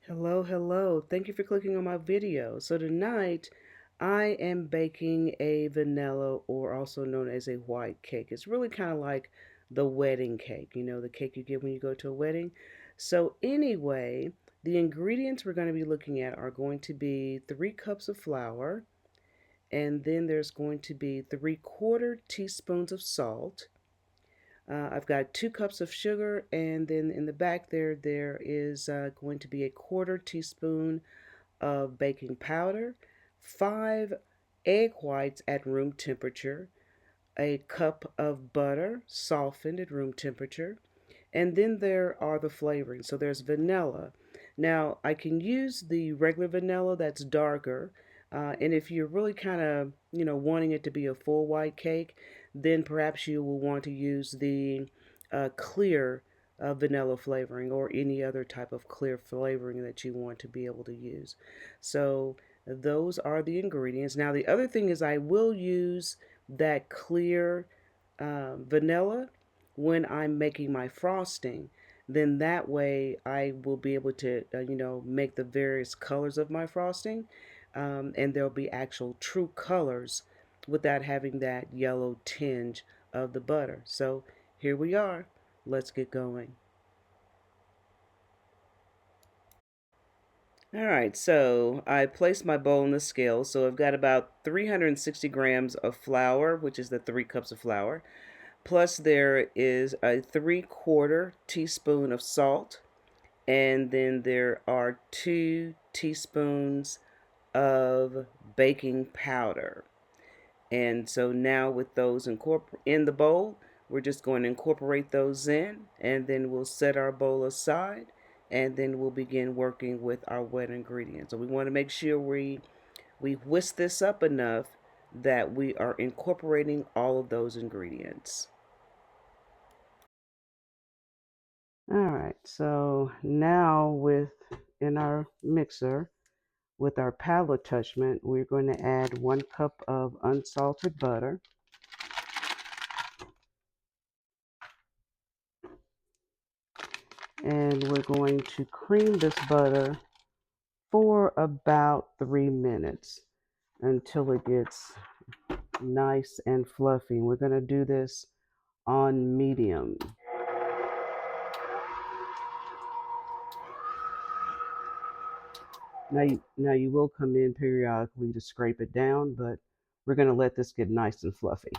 Hello, hello. Thank you for clicking on my video. So tonight I am baking a vanilla or also known as a white cake. It's really kind of like the wedding cake, the cake you get when you go to a wedding. So anyway, the ingredients we're going to be looking at are going to be 3 cups of flour, and then there's going to be 3/4 teaspoons of salt. I've got 2 cups of sugar, and then in the back there is going to be a 1/4 teaspoon of baking powder, 5 egg whites at room temperature, a cup of butter softened at room temperature, and then there are the flavorings. So there's vanilla. Now I can use the regular vanilla that's darker, and if you're really kind of wanting it to be a full white cake, then perhaps you will want to use the clear vanilla flavoring or any other type of clear flavoring that you want to be able to use. So those are the ingredients. Now the other thing is I will use that clear vanilla when I'm making my frosting. Then that way I will be able to, make the various colors of my frosting, and there'll be actual true colors without having that yellow tinge of the butter. So here we are. Let's get going. All right, so I placed my bowl on the scale. So I've got about 360 grams of flour, which is the 3 cups of flour. Plus, there is a 3/4 teaspoon of salt, and then there are 2 teaspoons of baking powder. And so now with those in the bowl, we're just going to incorporate those in, and then we'll set our bowl aside, and then we'll begin working with our wet ingredients. So we want to make sure we whisk this up enough that we are incorporating all of those ingredients. All right, so now in our mixer with our paddle attachment, we're going to add 1 cup of unsalted butter, and we're going to cream this butter for about 3 minutes until it gets nice and fluffy. We're going to do this on medium. Now you will come in periodically to scrape it down, but we're going to let this get nice and fluffy.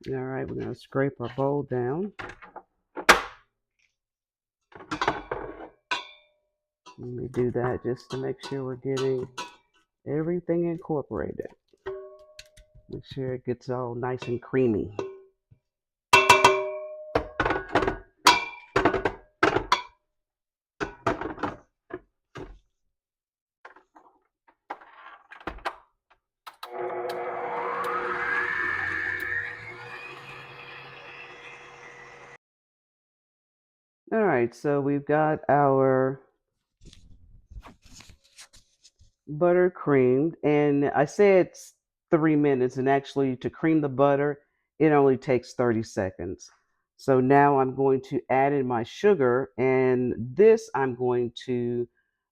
All right, we're going to scrape our bowl down. And we do that just to make sure we're getting everything incorporated. Make sure it gets all nice and creamy. All right, so we've got our butter creamed, and I say it's 3 minutes, and actually to cream the butter, it only takes 30 seconds. So now I'm going to add in my sugar, and this I'm going to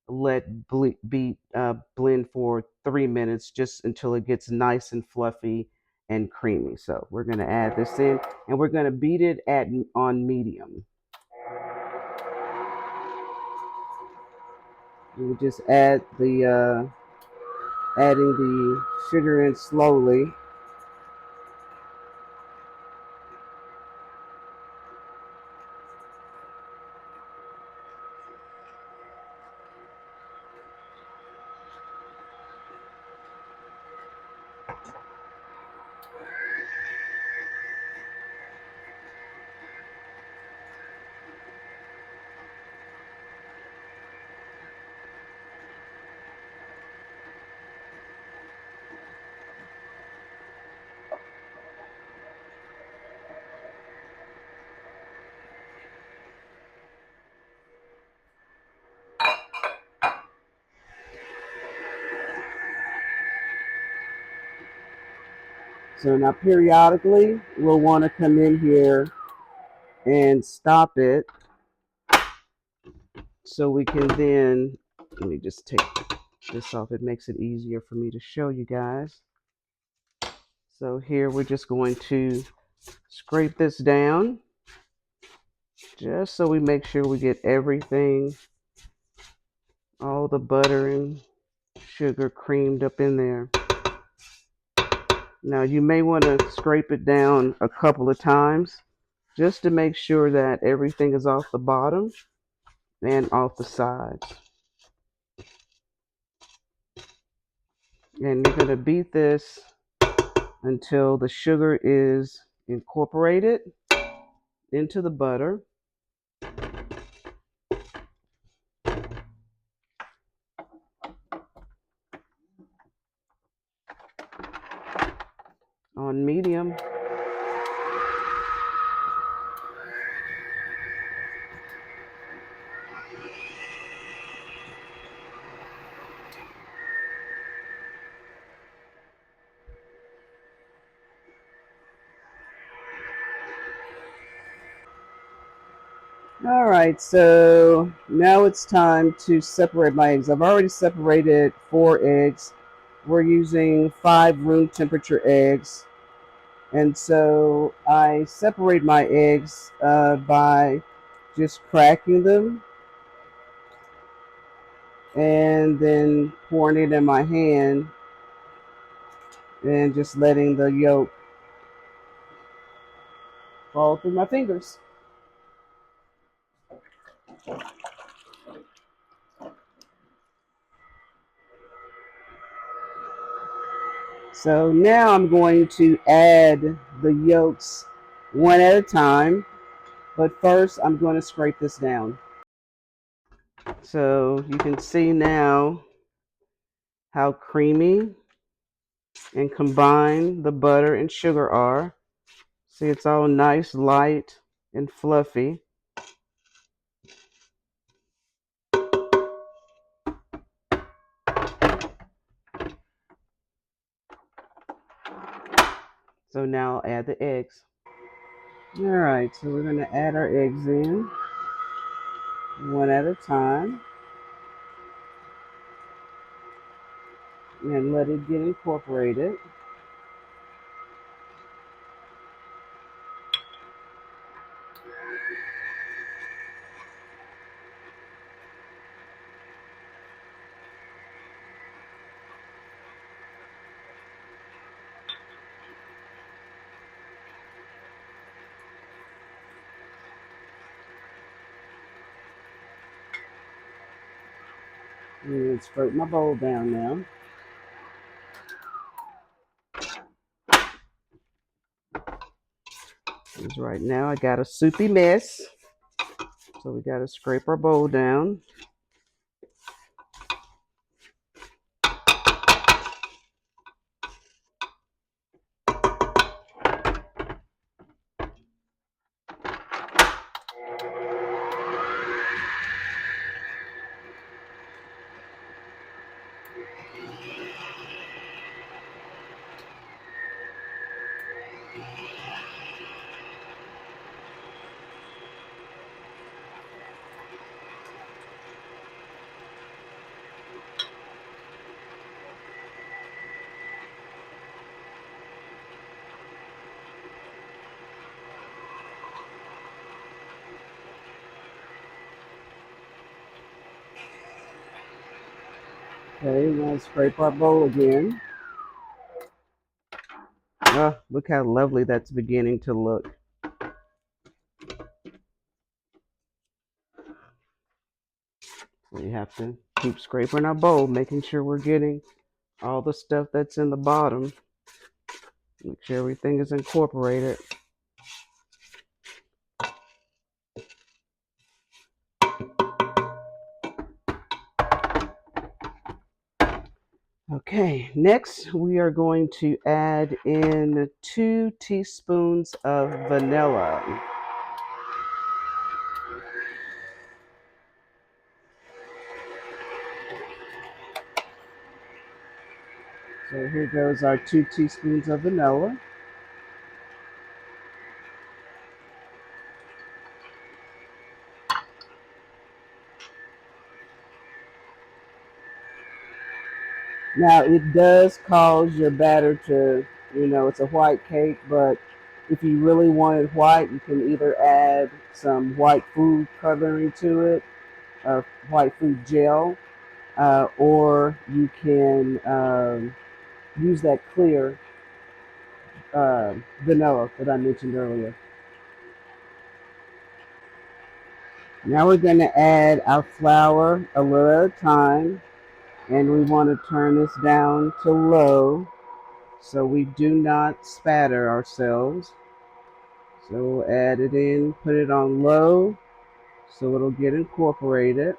let blend for 3 minutes just until it gets nice and fluffy and creamy. So we're going to add this in, and we're going to beat it at on medium. We just adding the sugar in slowly. So now periodically we'll want to come in here and stop it so we can then, let me just take this off. It makes it easier for me to show you guys. So here we're just going to scrape this down just so we make sure we get everything, all the butter and sugar creamed up in there. Now you may want to scrape it down a couple of times just to make sure that everything is off the bottom and off the sides. And you're going to beat this until the sugar is incorporated into the butter. On medium. All right, so now it's time to separate my eggs. I've already separated 4 eggs. We're using 5 room temperature eggs. And so I separate my eggs by just cracking them and then pouring it in my hand and just letting the yolk fall through my fingers. So now I'm going to add the yolks one at a time, but first I'm going to scrape this down. So you can see now how creamy and combined the butter and sugar are. See, it's all nice, light, and fluffy. So now I'll add the eggs. All right, so we're going to add our eggs in one at a time and let it get incorporated. And scrape my bowl down now. Because right now I got a soupy mess. So we got to scrape our bowl down. Okay, we're going to scrape our bowl again. Oh, look how lovely that's beginning to look. We have to keep scraping our bowl, making sure we're getting all the stuff that's in the bottom. Make sure everything is incorporated. Okay, next we are going to add in 2 teaspoons of vanilla. So here goes our 2 teaspoons of vanilla. Now it does cause your batter to, it's a white cake, but if you really want it white, you can either add some white food coloring to it, white food gel, or you can use that clear vanilla that I mentioned earlier. Now we're going to add our flour a little at a time, and we want to turn this down to low so we do not spatter ourselves. So we'll add it in, put it on low so it'll get incorporated.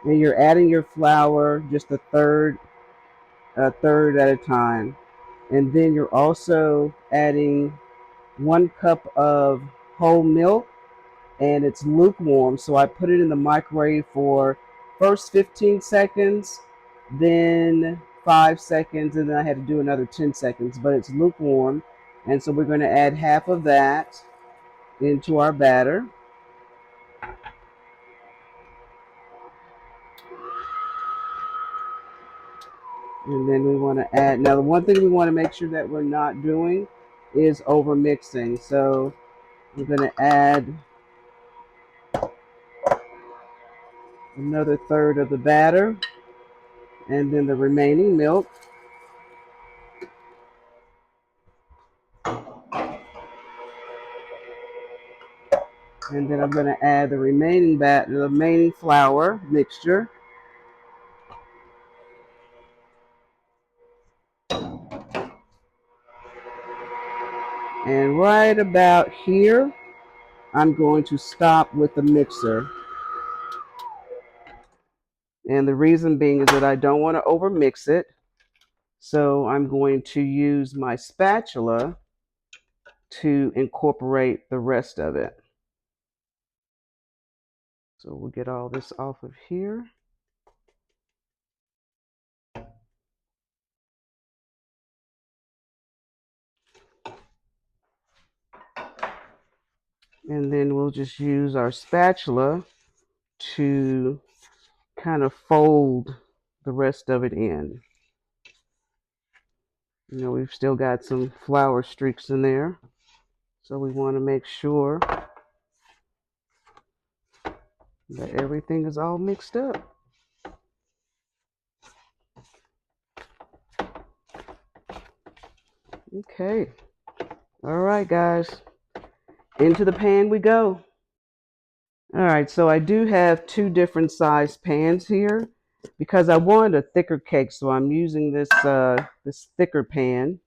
And you're adding your flour just a third at a time. And then you're also adding 1 cup of whole milk, and it's lukewarm. So I put it in the microwave for first 15 seconds, then 5 seconds, and then I had to do another 10 seconds, but it's lukewarm. And so we're going to add half of that into our batter. And then we want to add, now the one thing we want to make sure that we're not doing is over mixing. So we're going to add another third of the batter and then the remaining milk. And then I'm going to add the remaining flour mixture. And right about here, I'm going to stop with the mixer. And the reason being is that I don't want to overmix it. So I'm going to use my spatula to incorporate the rest of it. So we'll get all this off of here. And then we'll just use our spatula to kind of fold the rest of it in. We've still got some flour streaks in there. So we want to make sure that everything is all mixed up. Okay. All right, guys. Into the pan we go. All right, so I do have 2 different size pans here because I wanted a thicker cake, so I'm using this thicker pan.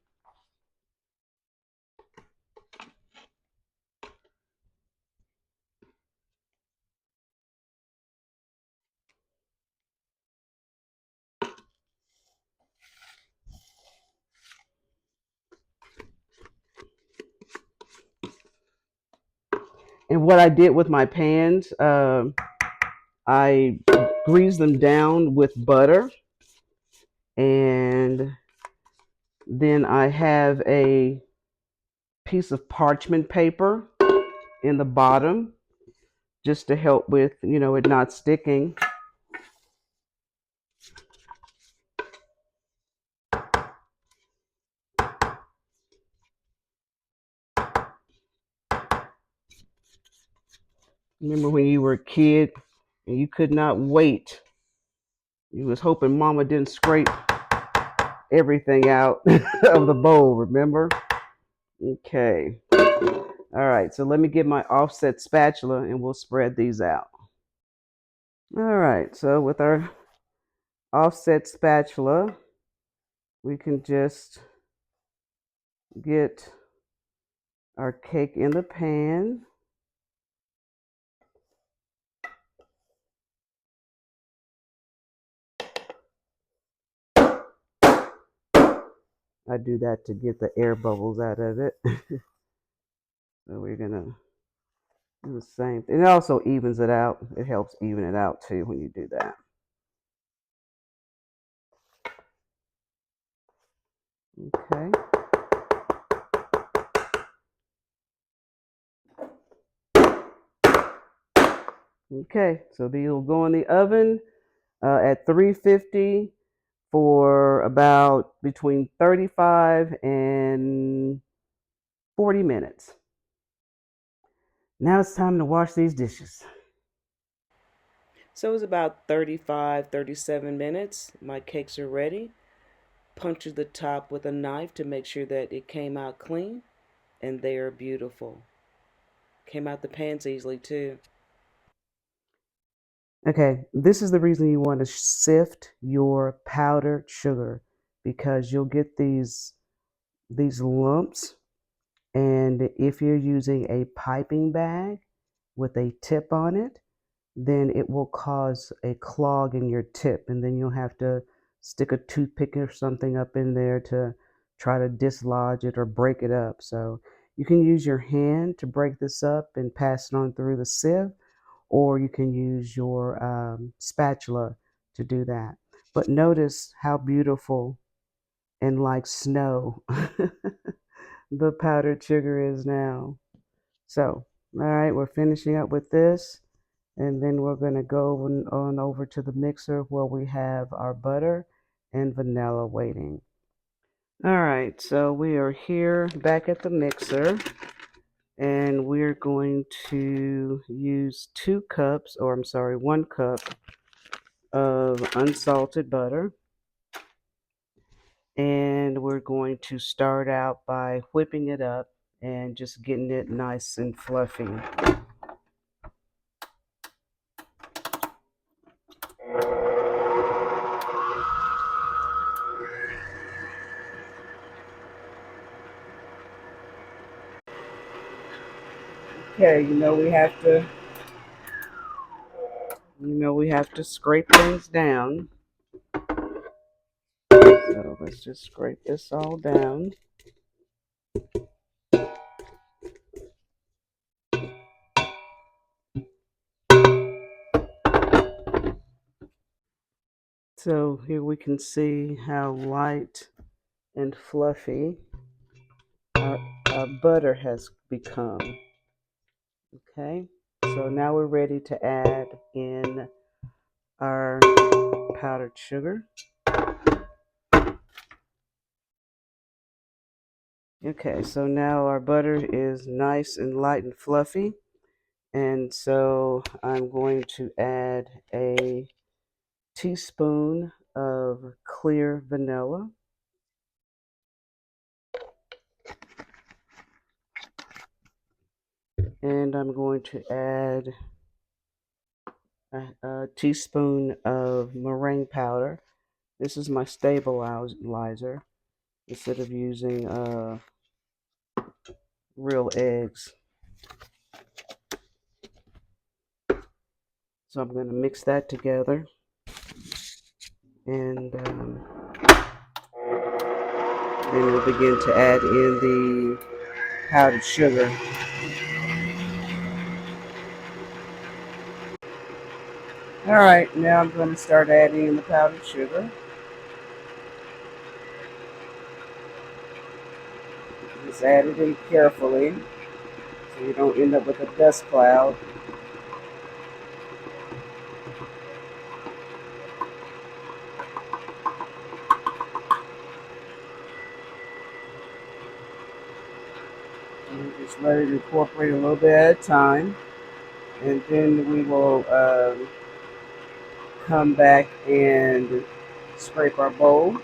And what I did with my pans, I greased them down with butter, and then I have a piece of parchment paper in the bottom just to help with, it not sticking. Remember when you were a kid and you could not wait? You was hoping mama didn't scrape everything out of the bowl, remember? Okay. All right, so let me get my offset spatula and we'll spread these out. All right, so with our offset spatula, we can just get our cake in the pan. I do that to get the air bubbles out of it. So we're gonna do the same thing. It also evens it out. It helps even it out too when you do that. Okay. Okay, so these will go in the oven at 350 for about between 35 and 40 minutes. Now it's time to wash these dishes. So it's about 35, 37 minutes. My cakes are ready. Puncture the top with a knife to make sure that it came out clean, and they are beautiful. Came out the pans easily too. Okay, this is the reason you want to sift your powdered sugar, because you'll get these lumps, and if you're using a piping bag with a tip on it, then it will cause a clog in your tip, and then you'll have to stick a toothpick or something up in there to try to dislodge it or break it up. So you can use your hand to break this up and pass it on through the sieve, or you can use your spatula to do that. But notice how beautiful and like snow the powdered sugar is now. So, all right, we're finishing up with this, and then we're going to go on over to the mixer where we have our butter and vanilla waiting. All right, so we are here back at the mixer, and we're going to use 2 cups, or I'm sorry, 1 cup of unsalted butter. And we're going to start out by whipping it up and just getting it nice and fluffy. Okay, we have to scrape things down. So let's just scrape this all down. So here we can see how light and fluffy our butter has become. Okay, so now we're ready to add in our powdered sugar. Okay, so now our butter is nice and light and fluffy. And so I'm going to add a teaspoon of clear vanilla. And I'm going to add a teaspoon of meringue powder. This is my stabilizer instead of using real eggs. So I'm going to mix that together, and then we'll begin to add in the powdered sugar. All right, now I'm going to start adding in the powdered sugar. Just add it in carefully so you don't end up with a dust cloud. And just let it incorporate a little bit at a time. And then we will come back and scrape our bowl.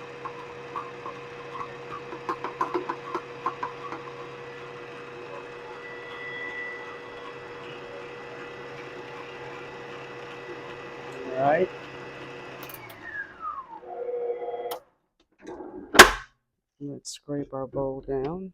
All right. Let's scrape our bowl down.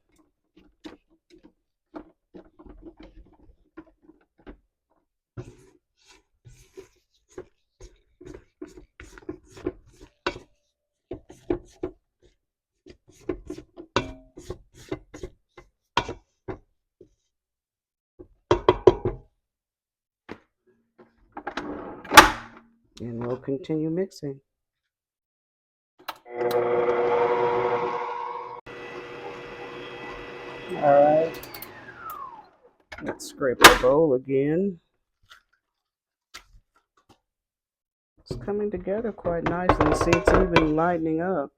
And we'll continue mixing. All right. Let's scrape our bowl again. Let's coming together quite nicely. See, it's even lightening up.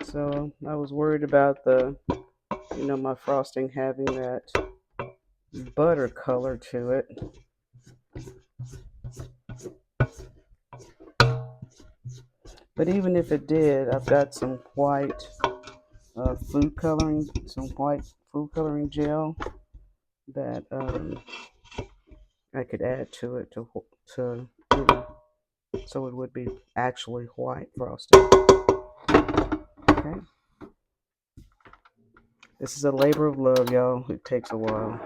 So I was worried about my frosting having that butter color to it. But even if it did, I've got some white some white food coloring gel that I could add to it to you know, so it would be actually white frosting. Okay. This is a labor of love, y'all. It takes a while.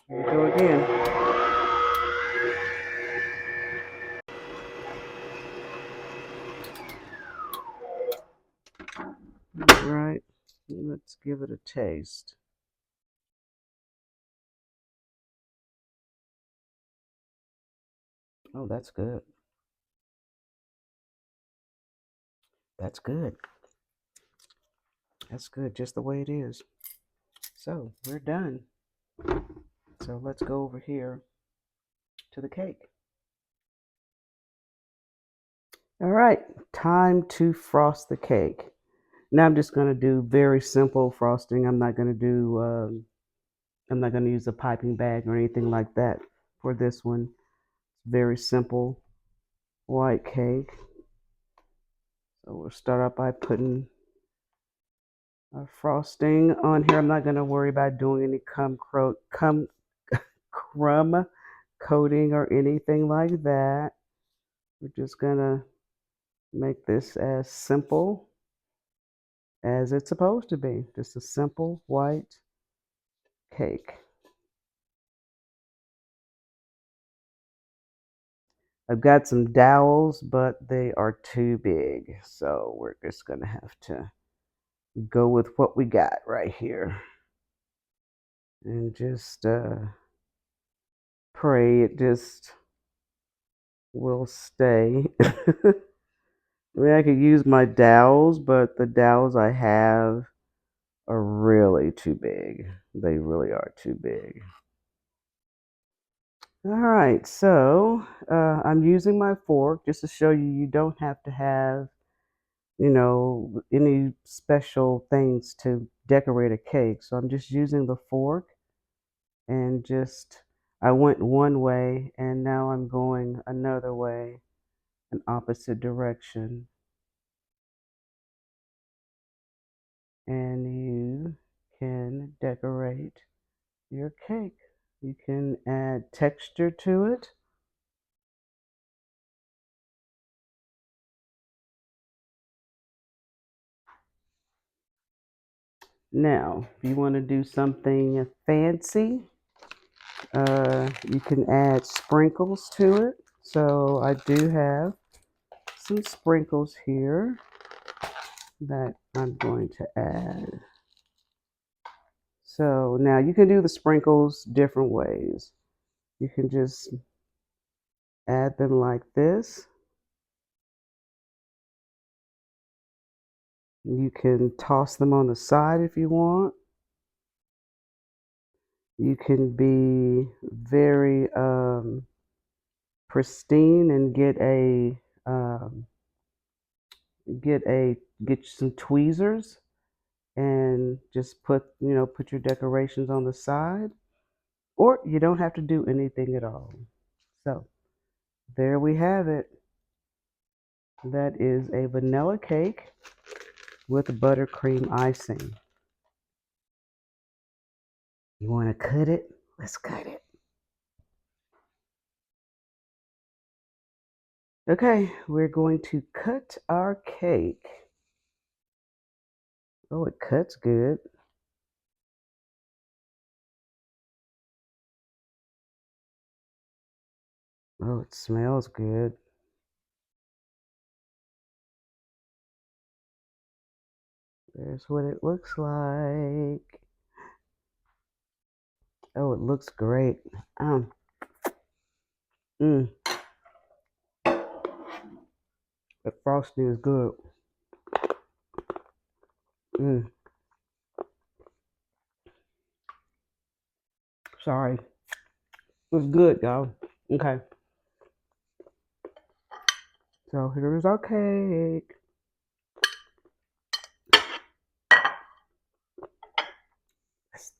Here we go again. All right. Let's give it a taste. Oh, that's good. That's good. That's good, just the way it is. So we're done. So let's go over here to the cake. All right, time to frost the cake. Now I'm just going to do very simple frosting. I'm not going to use a piping bag or anything like that for this one. Very simple white cake. So we'll start out by putting frosting on here. I'm not going to worry about doing any crumb coating or anything like that. We're just going to make this as simple as it's supposed to be. Just a simple white cake. I've got some dowels, but they are too big. So we're just going to have to go with what we got right here. And just pray it just will stay. I mean, I could use my dowels, but the dowels I have are really too big. They really are too big. All right, so I'm using my fork just to show you you don't have to have, any special things to decorate a cake. So I'm just using the fork and I went one way and now I'm going another way, an opposite direction. And you can decorate your cake. You can add texture to it. Now, if you want to do something fancy, you can add sprinkles to it. So I do have some sprinkles here that I'm going to add. So now you can do the sprinkles different ways. You can just add them like this. You can toss them on the side if you want. You can be very pristine and um, get some tweezers and just put your decorations on the side, or you don't have to do anything at all. So there we have it. That is a vanilla cake with buttercream icing. You want to cut it? Let's cut it. Okay, we're going to cut our cake. Oh, it cuts good. Oh, it smells good. There's what it looks like. Oh, it looks great. Mm, the frosting is good. Mm, sorry. It's good, y'all. Okay. So here is our cake.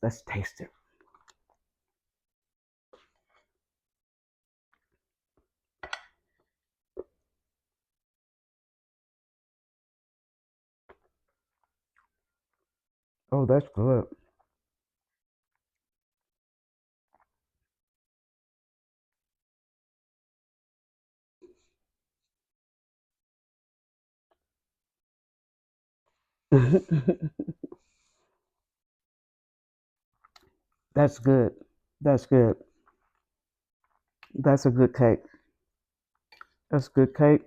Let's taste it. Oh, that's good. That's good. That's good. That's a good cake. That's good cake.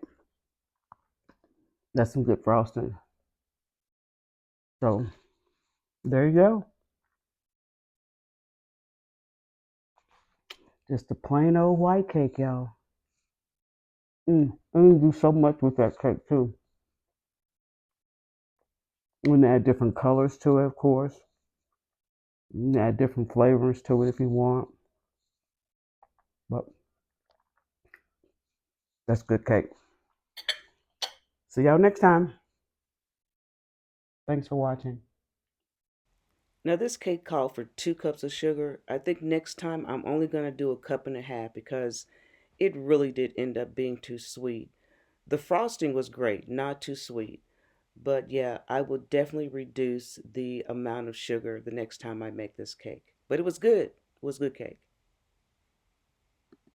That's some good frosting. So there you go. Just a plain old white cake, y'all. And you do so much with that cake too. You can add different colors to it, of course. You can add different flavors to it if you want. But that's good cake. See y'all next time. Thanks for watching. Now this cake called for 2 cups of sugar. I think next time I'm only going to do a cup and a half because it really did end up being too sweet. The frosting was great, not too sweet. But yeah, I will definitely reduce the amount of sugar the next time I make this cake. But it was good. It was good cake.